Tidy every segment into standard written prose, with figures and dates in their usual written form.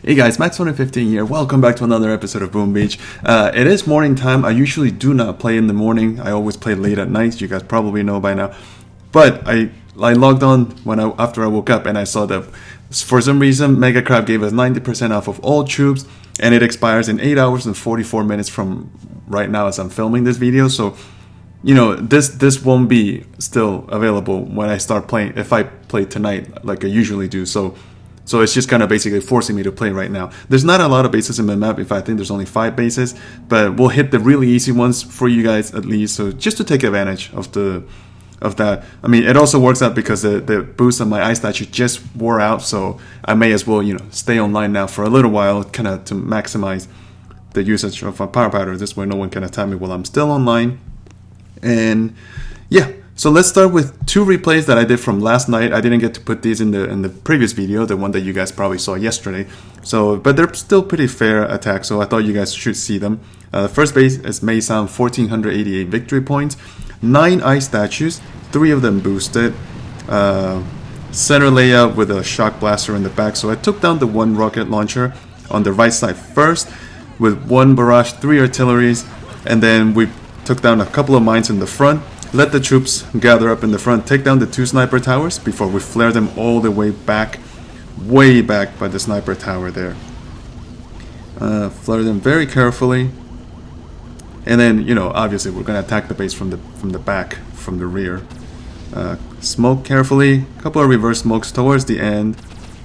Hey guys, Max2015 here. Welcome back to another episode of Boom Beach. It is morning time. I usually do not play in the morning. I always play late at night. You guys probably know by now. But I logged on after I woke up and I saw that for some reason Mega Crab gave us 90% off of all troops, and it expires in 8 hours and 44 minutes from right now as I'm filming this video. So you know, this won't be still available when I start playing, if I play tonight like I usually do. So it's just kind of basically forcing me to play right now. There's not a lot of bases in the map. In fact, I think there's only 5 bases, but we'll hit the really easy ones for you guys at least. So just to take advantage of that. I mean, it also works out because the boost on my ice statue just wore out, so I may as well, stay online now for a little while, kind of to maximize the usage of my power powder. This way no one can attack me while I'm still online. And yeah, so let's start with 2 replays that I did from last night. I didn't get to put these in the previous video, the one that you guys probably saw yesterday. But they're still pretty fair attacks, so I thought you guys should see them. The first base is Maysound, 1488 victory points, 9 ice statues, 3 of them boosted. Center layout with a shock blaster in the back. So I took down the 1 rocket launcher on the right side first with 1 barrage, 3 artilleries, and then we took down a couple of mines in the front. Let the troops gather up in the front, take down the 2 sniper towers before we flare them all the way back by the sniper tower there. Flare them very carefully, and then obviously we're gonna attack the base from the back, from the rear. Smoke carefully, a couple of reverse smokes towards the end,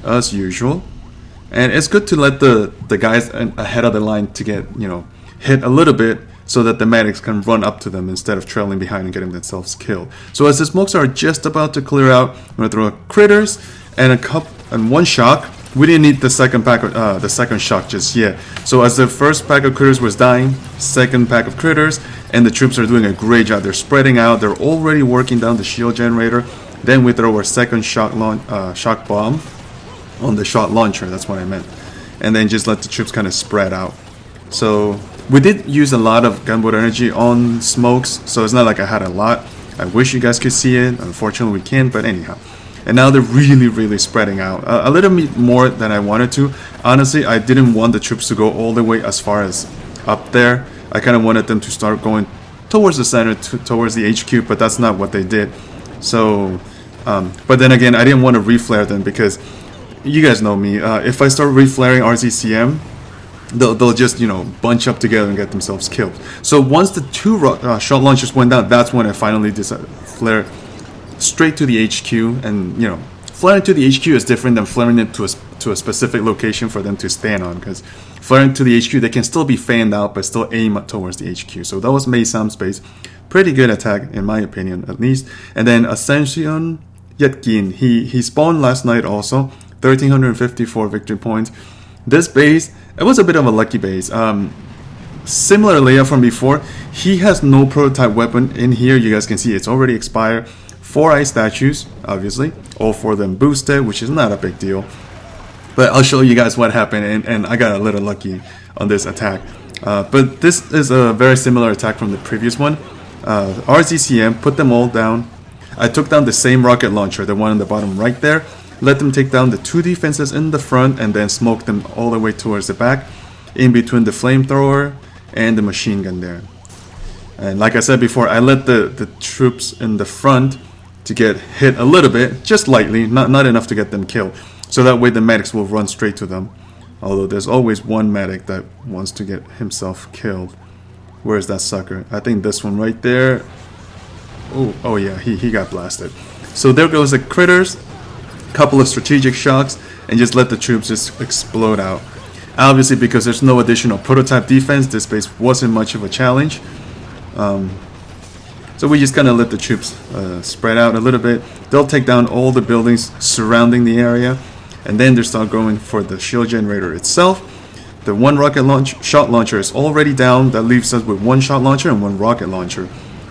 as usual. And it's good to let the guys ahead of the line to get hit a little bit, so that the medics can run up to them instead of trailing behind and getting themselves killed. So as the smokes are just about to clear out, I'm gonna throw critters and 1 shock. We didn't need the second pack of the second shock just yet. So as the first pack of critters was dying, second pack of critters, and the troops are doing a great job. They're spreading out. They're already working down the shield generator. Then we throw our second shock bomb on the shot launcher. That's what I meant. And then just let the troops kind of spread out. So we did use a lot of gunboat energy on smokes, so it's not like I had a lot. I wish you guys could see it. Unfortunately, we can't, but anyhow. And now they're really spreading out. A little bit more than I wanted to. Honestly, I didn't want the troops to go all the way as far as up there. I kind of wanted them to start going towards the center, towards the HQ, but that's not what they did. So, but then again, I didn't want to reflare them because you guys know me. If I start reflaring RZCM, they'll just bunch up together and get themselves killed. So once the 2 shot launchers went down, that's when I finally decided to flare straight to the HQ. And flaring to the HQ is different than flaring it to a specific location for them to stand on, because flaring to the HQ, they can still be fanned out but still aim towards the HQ. So that was Maysound space. Pretty good attack in my opinion, at least. And then Ascension Yetkin, he spawned last night also, 1354 victory points. This base, it was a bit of a lucky base. Similar layout from before. He has no prototype weapon in here. You guys can see it's already expired. 4 ice statues, obviously. All 4 of them boosted, which is not a big deal. But I'll show you guys what happened, and I got a little lucky on this attack. But this is a very similar attack from the previous one. RZCM, put them all down. I took down the same rocket launcher, the one on the bottom right there. Let them take down the 2 defenses in the front and then smoke them all the way towards the back, in between the flamethrower and the machine gun there. And like I said before, I let the troops in the front to get hit a little bit, just lightly, not enough to get them killed. So that way the medics will run straight to them. Although there's always one medic that wants to get himself killed. Where is that sucker? I think this one right there. Oh yeah, he got blasted. So there goes the critters. Couple of strategic shocks, and just let the troops just explode out. Obviously, because there's no additional prototype defense, this base wasn't much of a challenge. So we just kind of let the troops spread out a little bit. They'll take down all the buildings surrounding the area, and then they start going for the shield generator itself. The 1 rocket shot launcher is already down. That leaves us with 1 shot launcher and 1 rocket launcher.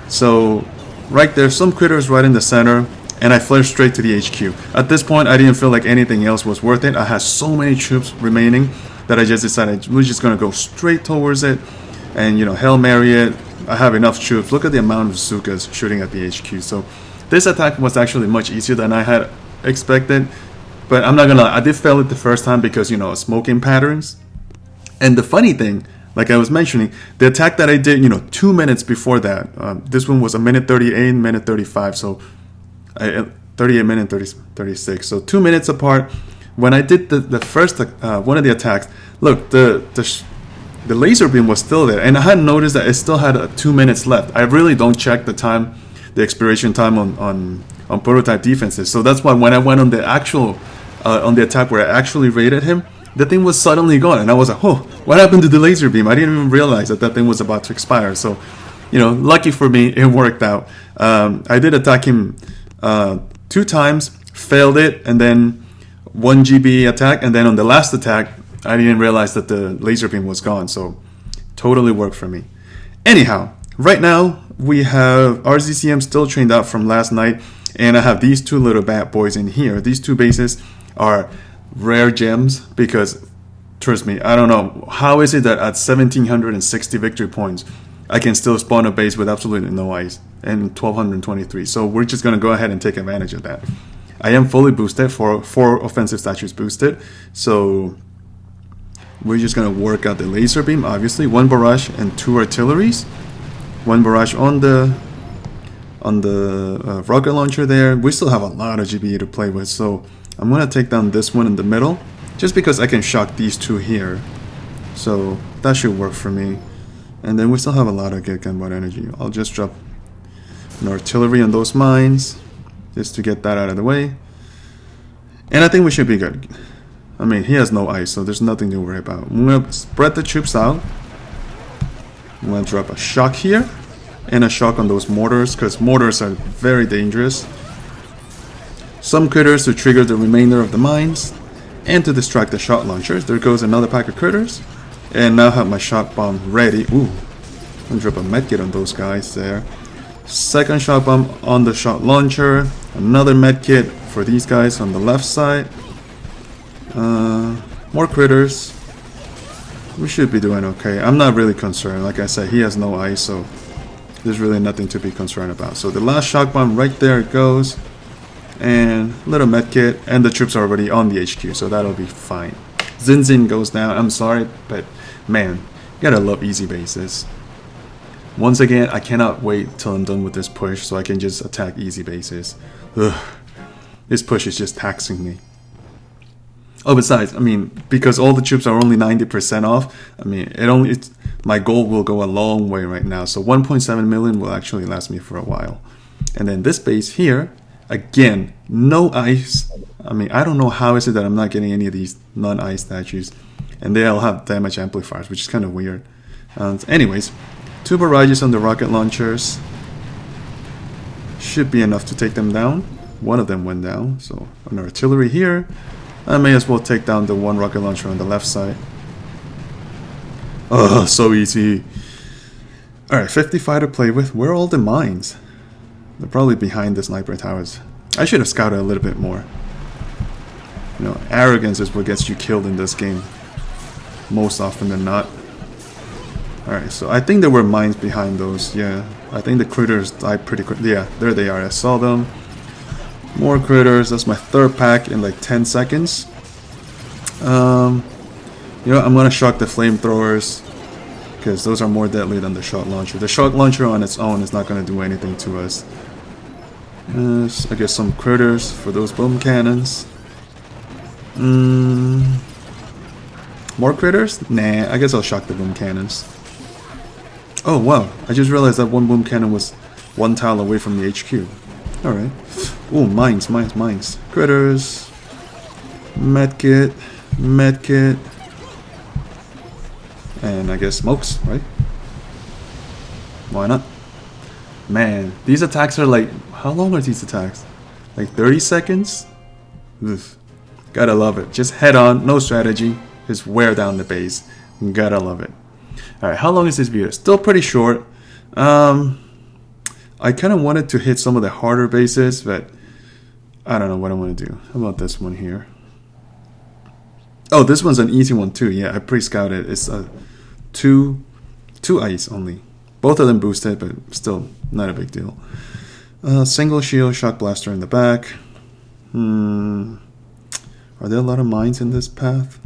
So right there, some critters right in the center. And I flared straight to the HQ. At this point, I didn't feel like anything else was worth it. I had so many troops remaining that I just decided we're just gonna go straight towards it, and Hail Mary it. I have enough troops. Look at the amount of bazookas shooting at the HQ. So this attack was actually much easier than I had expected. But I'm not gonna lie, I did fail it the first time because, you know, smoking patterns. And the funny thing, like I was mentioning, the attack that I did, you know, 2 minutes before that, this one was a minute 38, minute 35, so 38 minute 36, so 2 minutes apart. When I did the first one of the attacks, look, the laser beam was still there, and I hadn't noticed that it still had 2 minutes left. I really don't check the time, the expiration time on prototype defenses, so that's why when I went on the actual on the attack where I actually raided him, the thing was suddenly gone, and I was like, oh, what happened to the laser beam? I didn't even realize that thing was about to expire. So, you know, lucky for me, it worked out. I did attack him 2 times, failed it, and then 1 GB attack, and then on the last attack, I didn't realize that the laser beam was gone, so totally worked for me. Anyhow, right now, we have RZCM still trained out from last night, and I have these 2 little bad boys in here. These 2 bases are rare gems because, trust me, I don't know how is it that at 1760 victory points I can still spawn a base with absolutely no ice and 1223. So we're just gonna go ahead and take advantage of that. I am fully boosted, for 4 offensive statues boosted, so we're just gonna work out the laser beam. Obviously 1 barrage and 2 artilleries, 1 barrage on the rocket launcher there. We still have a lot of GBE to play with, so I'm going to take down this one in the middle, just because I can shock these 2 here. So that should work for me. And then we still have a lot of good gunboat energy. I'll just drop an artillery on those mines, just to get that out of the way. And I think we should be good. I mean, he has no ice, so there's nothing to worry about. I'm going to spread the troops out. I'm going to drop a shock here, and a shock on those mortars, because mortars are very dangerous. Some critters to trigger the remainder of the mines, and to distract the shot launchers. There goes another pack of critters, and now have my shot bomb ready. Ooh, I'm gonna drop a medkit on those guys there. Second shot bomb on the shot launcher, another medkit for these guys on the left side. More critters. We should be doing okay. I'm not really concerned. Like I said, he has no ice, so there's really nothing to be concerned about. So the last shock bomb right there it goes. And little medkit, and the troops are already on the HQ, so that'll be fine. Zinzin goes down. I'm sorry, but man, you gotta love easy bases. Once again, I cannot wait till I'm done with this push so I can just attack easy bases. Ugh. This push is just taxing me. Oh, besides, I mean, because all the troops are only 90% off, I mean, my goal will go a long way right now. So 1.7 million will actually last me for a while. And then this base here, again, no ice. I mean, I don't know how is it that I'm not getting any of these non-ice statues. And they all have damage amplifiers, which is kind of weird. Anyways, 2 barrages on the rocket launchers. Should be enough to take them down. One of them went down. So, on artillery here, I may as well take down the 1 rocket launcher on the left side. Oh, so easy. Alright, 55 to play with. Where are all the mines? They're probably behind the sniper towers. I should have scouted a little bit more. You know, arrogance is what gets you killed in this game. Most often than not. Alright, so I think there were mines behind those. Yeah, I think the critters died pretty quick. Yeah, there they are. I saw them. More critters. That's my 3rd pack in like 10 seconds. You know, I'm going to shock the flamethrowers, because those are more deadly than the shot launcher. The shot launcher on its own is not going to do anything to us. I guess some critters for those boom cannons. More critters? Nah, I guess I'll shock the boom cannons. Oh wow, I just realized that 1 boom cannon was 1 tile away from the HQ. Alright. Ooh, mines. Critters. Medkit. And I guess smokes, right? Why not? Man, these attacks are like... How long are these attacks? Like 30 seconds? Oof. Gotta love it. Just head on, no strategy. Just wear down the base. Gotta love it. Alright, how long is this video? Still pretty short. I kind of wanted to hit some of the harder bases, but I don't know what I want to do. How about this one here? Oh, this one's an easy one too. Yeah, I pre-scouted. It's a two ice only. Both of them boosted, but still not a big deal. Single shield, shock blaster in the back. Are there a lot of mines in this path?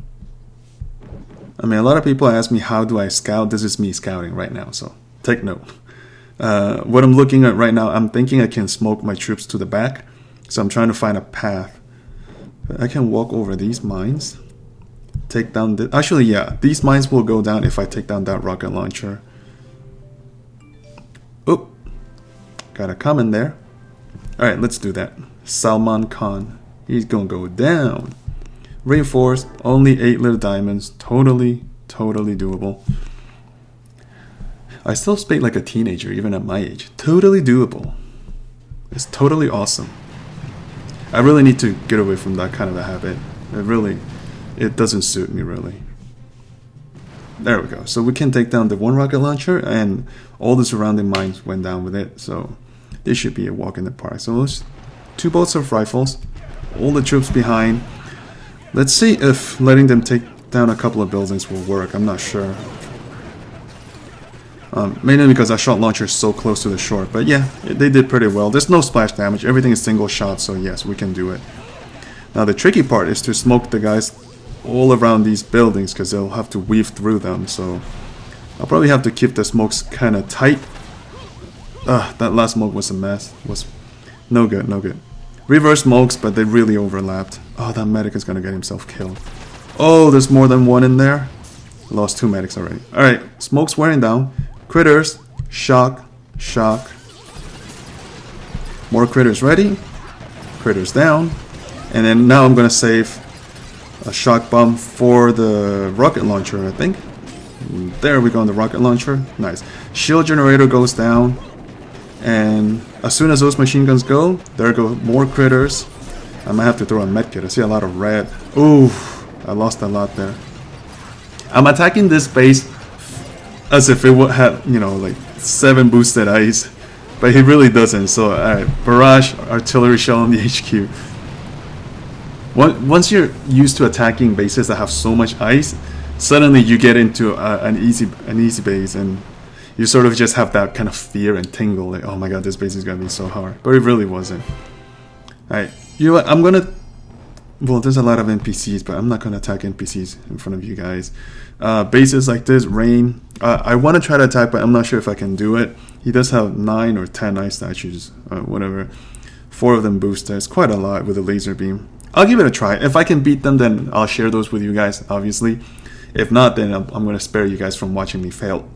I mean, a lot of people ask me, how do I scout? This is me scouting right now, so take note. What I'm looking at right now, I'm thinking I can smoke my troops to the back. So I'm trying to find a path. But I can walk over these mines. Take down the... Actually, yeah, these mines will go down if I take down that rocket launcher. Oop. Got a comment there. Alright, let's do that. Salman Khan. He's gonna go down. Reinforced. Only 8 little diamonds. Totally doable. I still speak like a teenager even at my age. Totally doable. It's totally awesome. I really need to get away from that kind of a habit. It doesn't suit me really. There we go. So we can take down the one rocket launcher and all the surrounding mines went down with it. So this should be a walk in the park. So let's 2 bolts of rifles. All the troops behind. Let's see if letting them take down a couple of buildings will work. I'm not sure. Mainly because that shot launcher is so close to the shore. But yeah, they did pretty well. There's no splash damage. Everything is single shot. So yes, we can do it. Now the tricky part is to smoke the guys all around these buildings because they'll have to weave through them. So I'll probably have to keep the smokes kind of tight. That last smoke was a mess. Was no good, no good. Reverse smokes, but they really overlapped. Oh, that medic is gonna get himself killed. Oh, there's more than one in there. Lost 2 medics already. Alright, smoke's wearing down. Critters, shock. More critters ready. Critters down. And then now I'm gonna save a shock bomb for the rocket launcher, I think. There we go on the rocket launcher. Nice. Shield generator goes down. And as soon as those machine guns go, there go more critters. I might have to throw a medkit. I see a lot of red. Ooh, I lost a lot there. I'm attacking this base as if it would have, you know, like 7 boosted ice. But he really doesn't. So, alright, barrage, artillery shell on the HQ. Once you're used to attacking bases that have so much ice, suddenly you get into an easy base and you sort of just have that kind of fear and tingle, like, oh my god, this base is gonna be so hard. But it really wasn't. Alright, you know what, I'm gonna... Well, there's a lot of NPCs, but I'm not gonna attack NPCs in front of you guys. Bases like this, Rain, I want to try to attack, but I'm not sure if I can do it. He does have 9 or 10 ice statues, whatever. 4 of them boosted. It's quite a lot with a laser beam. I'll give it a try. If I can beat them, then I'll share those with you guys, obviously. If not, then I'm going to spare you guys from watching me fail.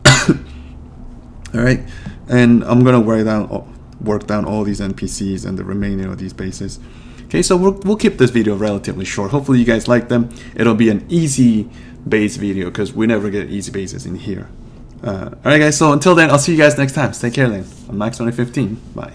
Alright, and I'm going to work down all these NPCs and the remaining of these bases. Okay, so we'll keep this video relatively short. Hopefully you guys like them. It'll be an easy base video because we never get easy bases in here. Alright guys, so until then, I'll see you guys next time. Stay care then. I'm Max2015. Bye.